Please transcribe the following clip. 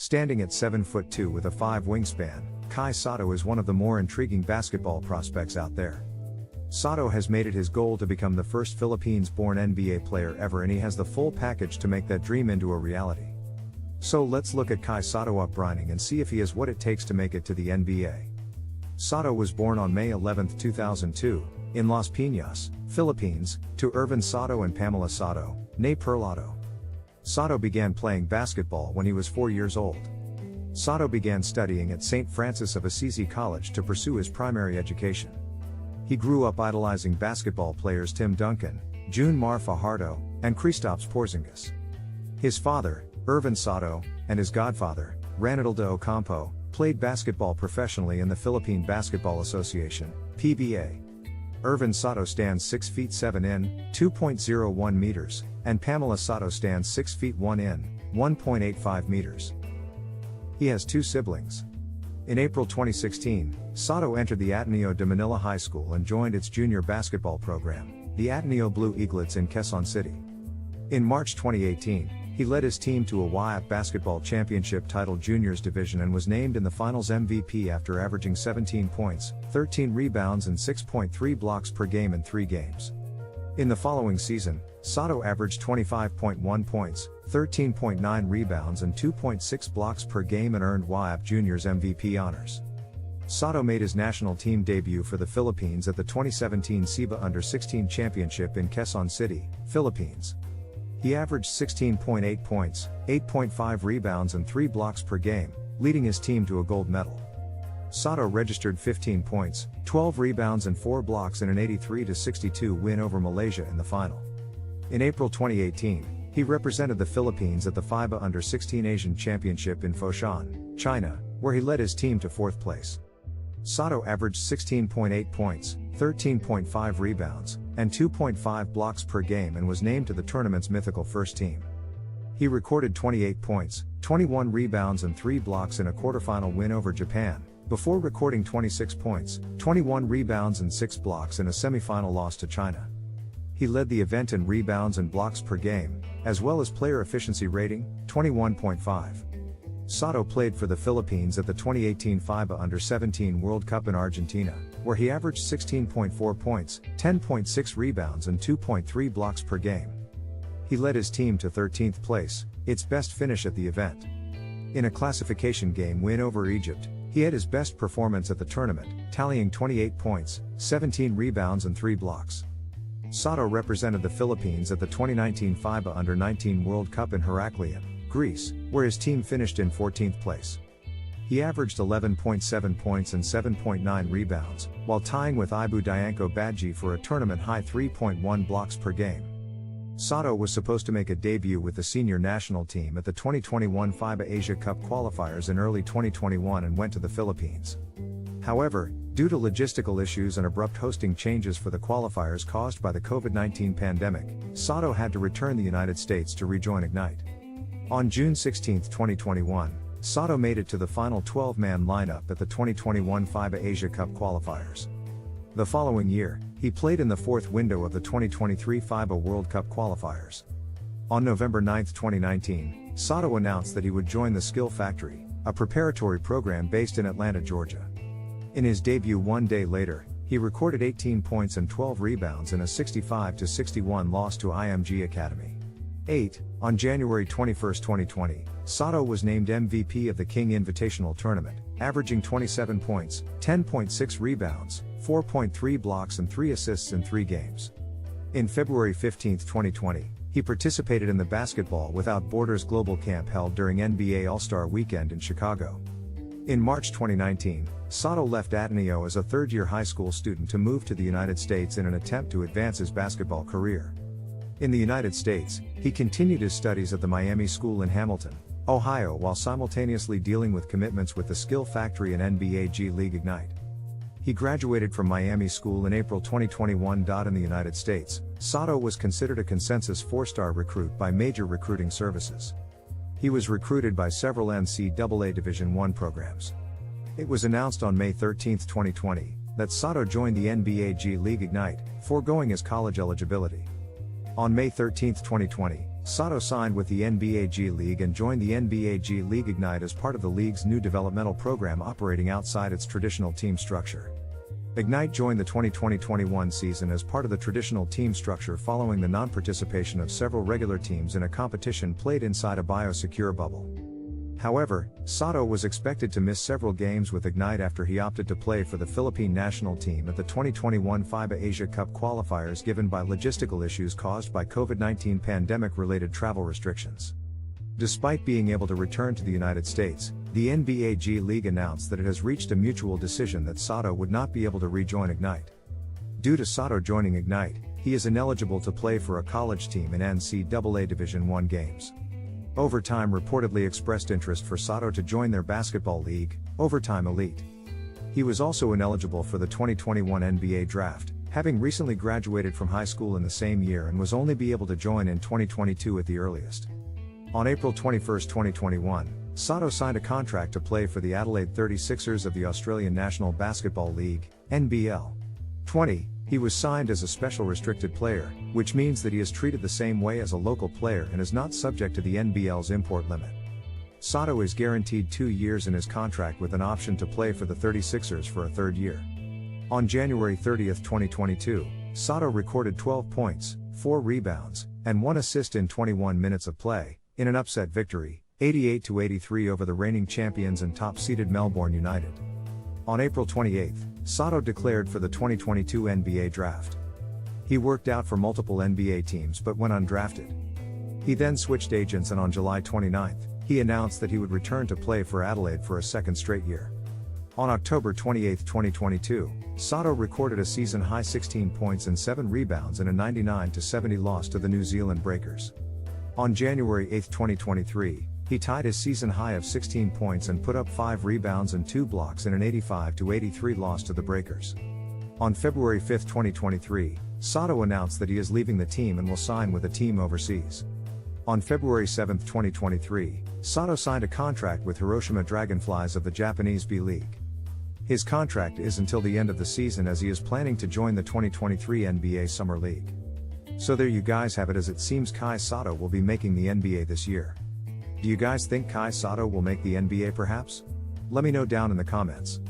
Standing at 7'2" with a 5 wingspan, Kai Sotto is one of the more intriguing basketball prospects out there. Sotto has made it his goal to become the first Philippines-born NBA player ever, and he has the full package to make that dream into a reality. So let's look at Kai Sotto upbringing and see if he has what it takes to make it to the NBA. Sotto was born on May 11, 2002, in Las Piñas, Philippines, to Irvin Sotto and Pamela Sotto, née Perlotto. Sotto began playing basketball when he was 4 years old. Sotto began studying at St. Francis of Assisi College to pursue his primary education. He grew up idolizing basketball players Tim Duncan, June Mar Fajardo, and Kristaps Porzingis. His father, Irvin Sotto, and his godfather, Ranildo Ocampo, played basketball professionally in the Philippine Basketball Association, PBA. Irvin Sotto stands 6 feet 7 in, 2.01 meters, and Pamela Sotto stands 6 feet 1 in, 1.85 meters. He has 2 siblings. In April 2016, Sotto entered the Ateneo de Manila High School and joined its junior basketball program, the Ateneo Blue Eaglets in Quezon City. In March 2018, he led his team to a YF Basketball Championship title juniors division and was named in the finals MVP after averaging 17 points, 13 rebounds and 6.3 blocks per game in 3 games. In the following season, Sotto averaged 25.1 points, 13.9 rebounds and 2.6 blocks per game and earned YF Juniors MVP honors. Sotto made his national team debut for the Philippines at the 2017 SEABA Under-16 Championship in Quezon City, Philippines. He averaged 16.8 points, 8.5 rebounds and 3 blocks per game, leading his team to a gold medal. Sotto registered 15 points, 12 rebounds and 4 blocks in an 83-62 win over Malaysia in the final. In April 2018, he represented the Philippines at the FIBA Under-16 Asian Championship in Foshan, China, where he led his team to 4th place. Sotto averaged 16.8 points, 13.5 rebounds, and 2.5 blocks per game and was named to the tournament's mythical first team. He recorded 28 points, 21 rebounds and 3 blocks in a quarterfinal win over Japan, before recording 26 points, 21 rebounds and 6 blocks in a semifinal loss to China. He led the event in rebounds and blocks per game, as well as player efficiency rating, 21.5. Sotto played for the Philippines at the 2018 FIBA Under-17 World Cup in Argentina, where he averaged 16.4 points, 10.6 rebounds and 2.3 blocks per game. He led his team to 13th place, its best finish at the event. In a classification game win over Egypt, he had his best performance at the tournament, tallying 28 points, 17 rebounds and 3 blocks. Sotto represented the Philippines at the 2019 FIBA Under-19 World Cup in Heraklion, Greece, where his team finished in 14th place. He averaged 11.7 points and 7.9 rebounds, while tying with Ibu Dianko Badji for a tournament-high 3.1 blocks per game. Sotto was supposed to make a debut with the senior national team at the 2021 FIBA Asia Cup qualifiers in early 2021 and went to the Philippines. However, due to logistical issues and abrupt hosting changes for the qualifiers caused by the COVID-19 pandemic, Sotto had to return to the United States to rejoin Ignite. On June 16, 2021, Sotto made it to the final 12-man lineup at the 2021 FIBA Asia Cup qualifiers. The following year, he played in the 4th window of the 2023 FIBA World Cup qualifiers. On November 9, 2019, Sotto announced that he would join the Skill Factory, a preparatory program based in Atlanta, Georgia. In his debut 1 day later, he recorded 18 points and 12 rebounds in a 65-61 loss to IMG Academy. 8. On January 21, 2020, Sotto was named MVP of the King Invitational Tournament, averaging 27 points, 10.6 rebounds, 4.3 blocks and 3 assists in 3 games. In February 15, 2020, he participated in the Basketball Without Borders Global Camp held during NBA All-Star Weekend in Chicago. In March 2019, Sotto left Ateneo as a third-year high school student to move to the United States in an attempt to advance his basketball career. In the United States, he continued his studies at the Miami School in Hamilton, Ohio, while simultaneously dealing with commitments with the Skill Factory and NBA G League Ignite. He graduated from Miami School in April 2021. In the United States, Sotto was considered a consensus 4-star recruit by major recruiting services. He was recruited by several NCAA Division I programs. It was announced on May 13, 2020, that Sotto joined the NBA G League Ignite, foregoing his college eligibility. On May 13, 2020, Sotto signed with the NBA G League and joined the NBA G League Ignite as part of the league's new developmental program operating outside its traditional team structure. Ignite joined the 2020-21 season as part of the traditional team structure following the non-participation of several regular teams in a competition played inside a biosecure bubble. However, Sotto was expected to miss several games with Ignite after he opted to play for the Philippine national team at the 2021 FIBA Asia Cup qualifiers given by logistical issues caused by COVID-19 pandemic-related travel restrictions. Despite being able to return to the United States, the NBA G League announced that it has reached a mutual decision that Sotto would not be able to rejoin Ignite. Due to Sotto joining Ignite, he is ineligible to play for a college team in NCAA Division I games. Overtime reportedly expressed interest for Sotto to join their basketball league, Overtime Elite. He was also ineligible for the 2021 NBA draft, having recently graduated from high school in the same year and was only be able to join in 2022 at the earliest. On April 21, 2021, Sotto signed a contract to play for the Adelaide 36ers of the Australian National Basketball League, NBL. He was signed as a special restricted player, which means that he is treated the same way as a local player and is not subject to the NBL's import limit. Sotto is guaranteed 2 years in his contract with an option to play for the 36ers for a third year. On January 30, 2022, Sotto recorded 12 points, 4 rebounds, and 1 assist in 21 minutes of play, in an upset victory, 88-83 over the reigning champions and top-seeded Melbourne United. On April 28, Sotto declared for the 2022 NBA draft. He worked out for multiple NBA teams but went undrafted. He then switched agents and on July 29, he announced that he would return to play for Adelaide for a second straight year. On October 28, 2022, Sotto recorded a season-high 16 points and 7 rebounds in a 99-70 loss to the New Zealand Breakers. On January 8, 2023, he tied his season high of 16 points and put up 5 rebounds and 2 blocks in an 85-83 loss to the Breakers. On February 5, 2023, Sotto announced that he is leaving the team and will sign with a team overseas. On February 7, 2023, Sotto signed a contract with Hiroshima Dragonflies of the Japanese B-League. His contract is until the end of the season as he is planning to join the 2023 NBA Summer League. So there you guys have it, as it seems Kai Sotto will be making the NBA this year. Do you guys think Kai Sotto will make the NBA perhaps? Let me know down in the comments.